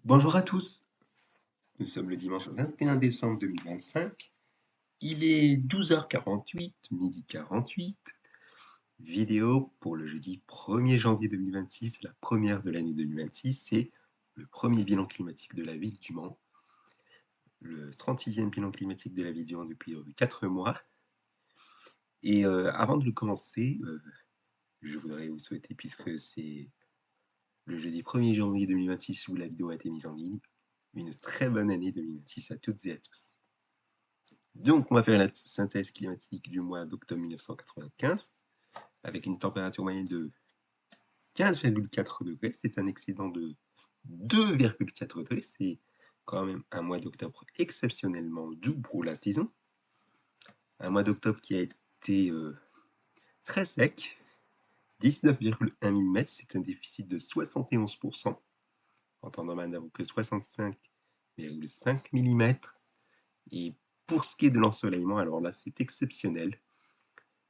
Bonjour à tous, nous sommes le dimanche 21 décembre 2025, il est 12h48, midi 48, vidéo pour le jeudi 1er janvier 2026, la première de l'année 2026, c'est le premier bilan climatique de la ville du Mans, le 36e bilan climatique de la ville du Mans depuis 4 mois. Et avant de le commencer, je voudrais vous souhaiter, puisque c'est le jeudi 1er janvier 2026 où la vidéo a été mise en ligne, une très bonne année 2026 à toutes et à tous. Donc, on va faire la synthèse climatique du mois d'octobre 1995, avec une température moyenne de 15,4 degrés. C'est un excédent de 2,4 degrés. C'est quand même un mois d'octobre exceptionnellement doux pour la saison. Un mois d'octobre qui a été très sec, 19,1 mm. C'est un déficit de 71%. En temps normal, nous n'avons que 65,5 mm. Et pour ce qui est de l'ensoleillement, alors là, c'est exceptionnel.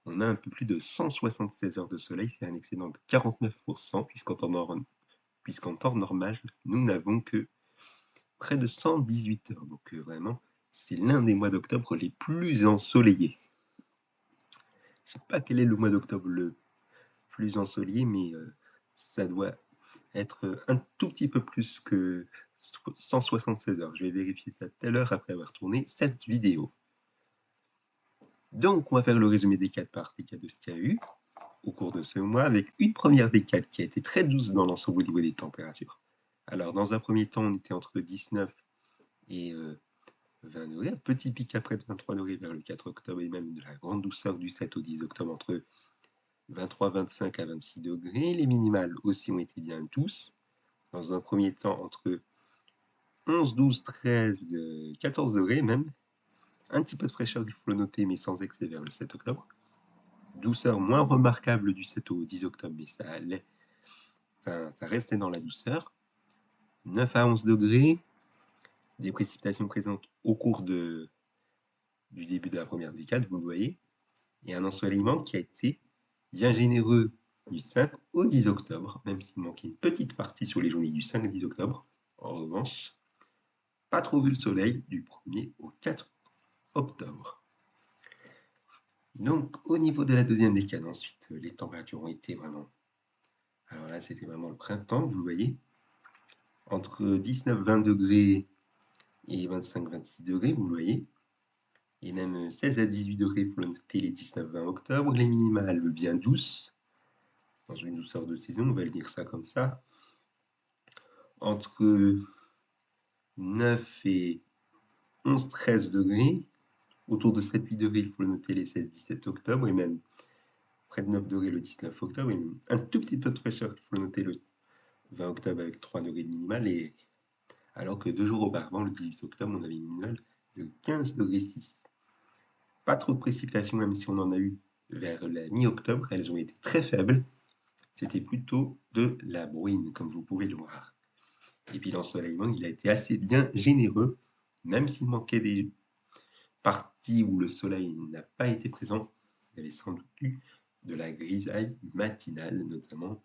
On a un peu plus de 176 heures de soleil, c'est un excédent de 49%, puisqu'en temps normal, nous n'avons que près de 118 heures. Donc vraiment, c'est l'un des mois d'octobre les plus ensoleillés. Je ne sais pas quel est le mois d'octobre le plus ensoleillé, mais ça doit être un tout petit peu plus que 176 heures. Je vais vérifier ça tout à l'heure après avoir tourné cette vidéo. Donc, on va faire le résumé des 4 parties de ce qu'il y a eu au cours de ce mois, avec une première décade qui a été très douce dans l'ensemble au niveau des températures. Alors, dans un premier temps, on était entre 19 et 20 degrés, un petit pic après de 23 degrés vers le 4 octobre, et même de la grande douceur du 7 au 10 octobre entre 23, 25 à 26 degrés. Les minimales aussi ont été bien douces. Dans un premier temps, entre 11, 12, 13, 14 degrés même. Un petit peu de fraîcheur, il faut le noter, mais sans excès vers le 7 octobre. Douceur moins remarquable du 7 au 10 octobre, mais ça allait. Enfin, ça restait dans la douceur. 9 à 11 degrés, des précipitations présentes au cours du début de la première décade, vous le voyez, et un ensoleillement qui a été bien généreux du 5 au 10 octobre, même s'il manquait une petite partie sur les journées du 5 au 10 octobre. En revanche, pas trop vu le soleil du 1er au 4 octobre. Donc, au niveau de la deuxième décade, ensuite, les températures ont été vraiment... Alors là, c'était vraiment le printemps, vous le voyez, entre 19-20 degrés et 25-26 degrés, vous le voyez, et même 16 à 18 degrés pour noter les 19-20 octobre, les minimales bien douces, dans une douceur de saison, on va le dire ça comme ça, entre 9 et 11-13 degrés, autour de 7-8 degrés, il faut noter les 16-17 octobre, et même près de 9 degrés le 19 octobre, et un tout petit peu de fraîcheur, il faut noter le 20 octobre avec 3 degrés de minimal, et alors que 2 jours auparavant, le 18 octobre, on avait une minimale de 15 degrés 6. Pas trop de précipitations, même si on en a eu vers la mi-octobre, elles ont été très faibles. C'était plutôt de la bruine, comme vous pouvez le voir. Et puis l'ensoleillement, il a été assez bien généreux, même s'il manquait des parties où le soleil n'a pas été présent. Il y avait sans doute eu de la grisaille matinale, notamment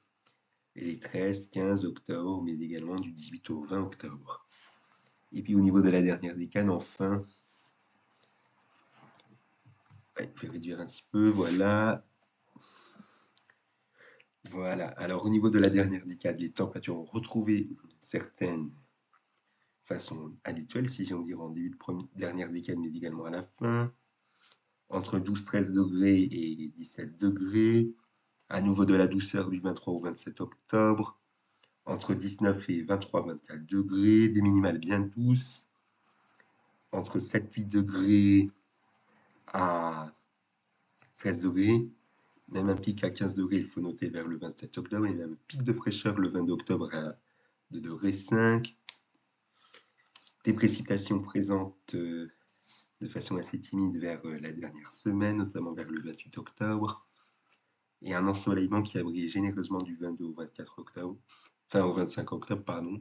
les 13, 15 octobre, mais également du 18 au 20 octobre. Et puis au niveau de la dernière décade, enfin, je vais réduire un petit peu, voilà. Voilà, alors au niveau de la dernière décade, les températures ont retrouvé certaines façons habituelles, si j'ai envie dire en début de dernière décade, mais également à la fin, entre 12-13 degrés et 17 degrés, à nouveau de la douceur du 23 au 27 octobre, entre 19 et 23-24 degrés, des minimales bien douces, entre 7-8 degrés à 13 degrés, même un pic à 15 degrés, il faut noter vers le 27 octobre, et même un pic de fraîcheur le 20 octobre à 2 degrés 5. Des précipitations présentes de façon assez timide vers la dernière semaine, notamment vers le 28 octobre, et un ensoleillement qui a brillé généreusement du 22 au 24 octobre, enfin au 25 octobre, pardon,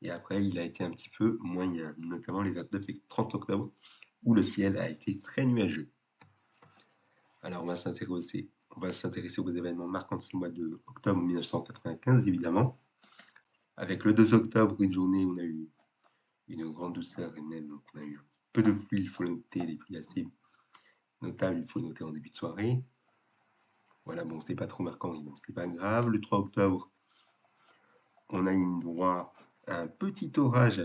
et après il a été un petit peu moyen, notamment les 29 et 30 octobre, où le ciel a été très nuageux. Alors on va s'intéresser aux événements marquants du mois de octobre 1995, évidemment. Avec le 2 octobre, une journée, on a eu une grande douceur et même on a eu peu de pluie, il faut noter, des pluies assez notables, il faut noter en début de soirée. Voilà, bon, c'était pas trop marquant, mais bon, c'était pas grave. Le 3 octobre, on a eu droit à un petit orage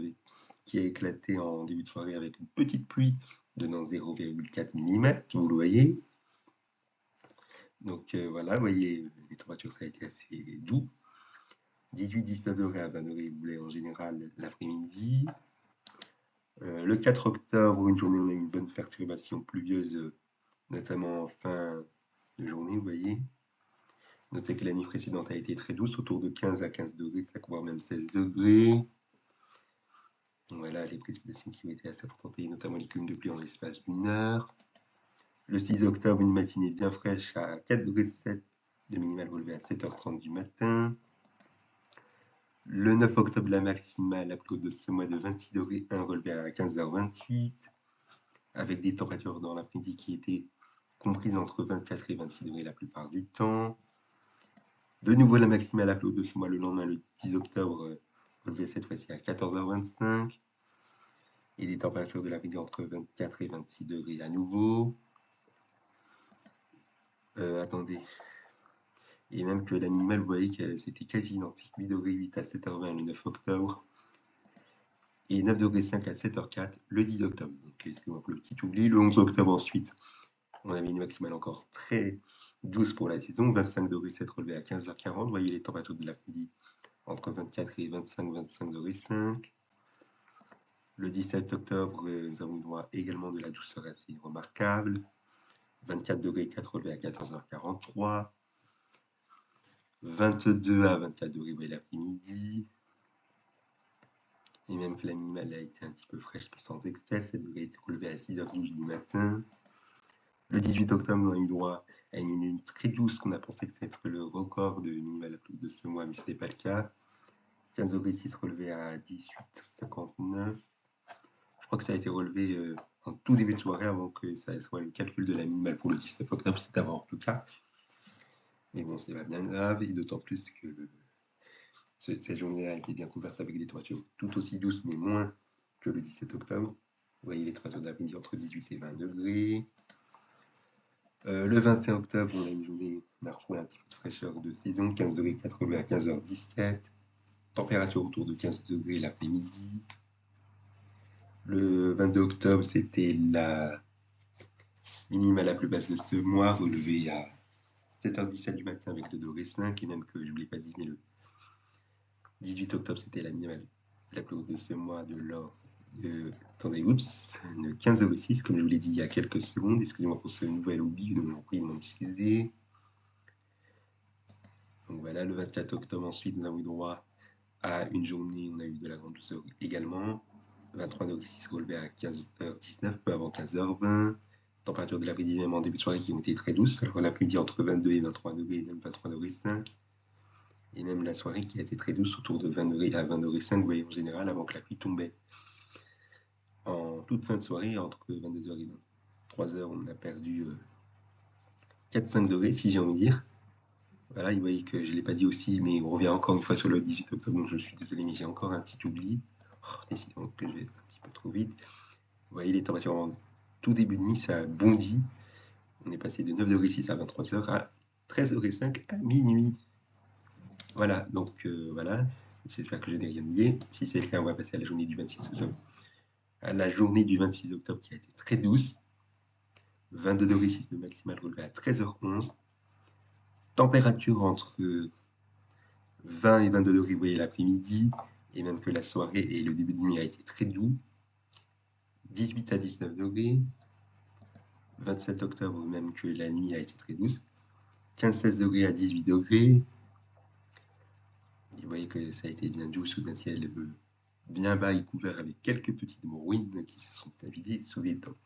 qui a éclaté en début de soirée avec une petite pluie donnant 0,4 mm, vous le voyez. Donc voilà, vous voyez, les températures, ça a été assez doux. 18-19 degrés à 20 degrés, vous voulez en général l'après-midi. Le 4 octobre, une journée, on a eu une bonne perturbation pluvieuse, notamment en fin de journée, vous voyez. Notez que la nuit précédente a été très douce, autour de 15 à 15 degrés, voire même 16 degrés. Voilà les précipitations qui ont été assez importantes, et notamment les cumuls de pluie en l'espace d'une heure. Le 6 octobre, une matinée bien fraîche à 4,7 degrés de minimal relevé à 7h30 du matin. Le 9 octobre, la maximale la plus haute de ce mois de 26 degrés 1 relevée à 15h28, avec des températures dans l'après-midi qui étaient comprises entre 24 et 26 degrés la plupart du temps. De nouveau, la maximale la plus haute de ce mois le lendemain, le 10 octobre, relevée cette fois-ci à 14h25, et des températures de l'après-midi entre 24 et 26 degrés à nouveau. Attendez. Et même que la minimale, vous voyez que c'était quasi identique, 8 degrés 8 à 7h20 le 9 octobre, et 9 degrés 5 à 7h04 le 10 octobre. Donc, excusez-moi pour le petit oubli. Le 11 octobre ensuite, on avait une maximale encore très douce pour la saison, 25 degrés 7 relevé à 15h40. Vous voyez les températures de l'après-midi entre 24 et 25 degrés 5. Le 17 octobre, nous avons droit également de la douceur assez remarquable, 24 degrés 4 relevé à 14h43. 22 à 24 degrés l'après-midi. Et même que la minimale a été un petit peu fraîche mais sans excès, 7 degrés été relevé à 6h12 du matin. Le 18 octobre, on a eu droit à une lune très douce qu'on a pensé que c'était le record de minimale de ce mois, mais ce n'était pas le cas. 15 degrés 6 relevé à 18h59. Je crois que ça a été relevé en tout début de soirée avant que ça soit le calcul de la minimale pour le 19 octobre, c'est avant en tout cas. Mais bon, c'est pas bien grave, et d'autant plus que cette journée-là a été bien couverte avec des températures tout aussi douces, mais moins que le 17 octobre. Vous voyez les températures d'après-midi entre 18 et 20 degrés. Le 21 octobre, on a une journée, on a retrouvé un petit peu de fraîcheur de saison, 15 degrés 4 à 15h17. Température autour de 15 degrés l'après-midi. Le 22 octobre, c'était la minimale la plus basse de ce mois, relevée à 7h17 du matin avec 2 degrés 5, et même que je ne vous l'ai pas dit, mais le 18 octobre, c'était la minimale la plus haute de ce mois de l'or. Attendez, oups, le 15 degrés 6, comme je vous l'ai dit il y a quelques secondes. Excusez-moi pour ce nouvel oubli, je vous prie de m'en excuser. Donc voilà, le 24 octobre, ensuite, nous avons eu droit à une journée, on a eu de la grande douceur également. 23 degrés 6 relevé à 15h19, peu avant 15h20. Température de l'après-midi, même en début de soirée, qui ont été très douces. Alors l'après-midi, entre 22 et 23 degrés, même 23 degrés 5. Et même la soirée qui a été très douce, autour de 20 degrés à 20 degrés 5, vous voyez, en général, avant que la pluie tombait. En toute fin de soirée, entre 22h et 23h, on a perdu 4-5 degrés, si j'ai envie de dire. Voilà, vous voyez que je ne l'ai pas dit aussi, mais on revient encore une fois sur le 18 octobre, donc je suis désolé, mais j'ai encore un petit oubli. Décidément que je vais un petit peu trop vite. Vous voyez les températures en tout début de nuit, ça a bondi. On est passé de 9 degrés 6 à 23h à 13 degrés 5 à minuit. Voilà, donc voilà, j'espère que je n'ai rien oublié. Si c'est le cas, on va passer à la journée du 26 octobre. À la journée du 26 octobre qui a été très douce. 22 degrés 6 de maximale relevé à 13h11. Température entre 20 et 22 degrés, vous voyez, l'après-midi. Et même que la soirée et le début de nuit a été très doux. 18 à 19 degrés. 27 octobre, même que la nuit a été très douce. 15-16 degrés à 18 degrés. Et vous voyez que ça a été bien doux sous un ciel bien bas et couvert avec quelques petites bruines qui se sont invitées sous des temps.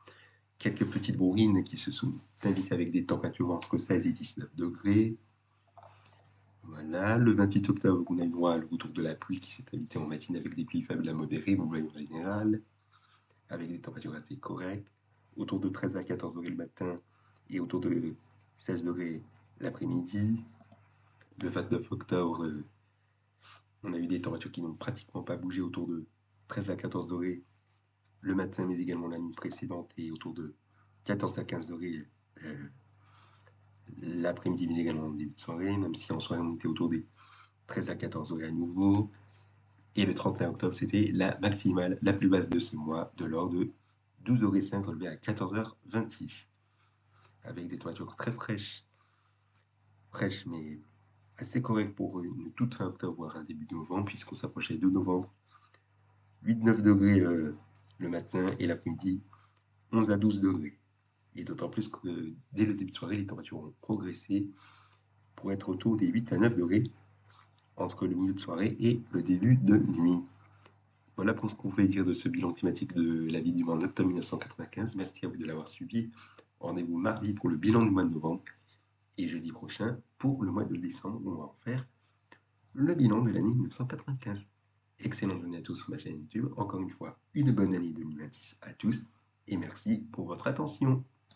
Quelques petites bruines qui se sont invitées avec des températures entre 16 et 19 degrés. Voilà, le 28 octobre, on a eu droit au retour de la pluie qui s'est invitée en matinée avec des pluies faibles à modérées, vous voyez en général, avec des températures assez correctes, autour de 13 à 14 degrés le matin et autour de 16 degrés l'après-midi. Le 29 octobre, On a eu des températures qui n'ont pratiquement pas bougé, autour de 13 à 14 degrés le matin, mais également la nuit précédente, et autour de 14 à 15 degrés l'après-midi, mais également en début de soirée, même si en soirée on était autour des 13 à 14 degrés à nouveau. Et le 31 octobre, c'était la maximale, la plus basse de ce mois, de l'ordre de 12,5 degrés, relevée à 14h26, avec des températures très fraîches mais assez correctes pour une toute fin octobre, voire un début de novembre, puisqu'on s'approchait de novembre. 8-9 degrés le matin, et l'après-midi 11 à 12 degrés. Et d'autant plus que dès le début de soirée, les températures ont progressé pour être autour des 8 à 9 degrés entre le milieu de soirée et le début de nuit. Voilà pour ce qu'on pouvait dire de ce bilan climatique de la vie du mois en octobre 1995. Merci à vous de l'avoir suivi. Rendez-vous mardi pour le bilan du mois de novembre et jeudi prochain pour le mois de décembre, où on va en faire le bilan de l'année 1995. Excellente journée à tous sur ma chaîne YouTube. Encore une fois, une bonne année 2026 à tous et merci pour votre attention.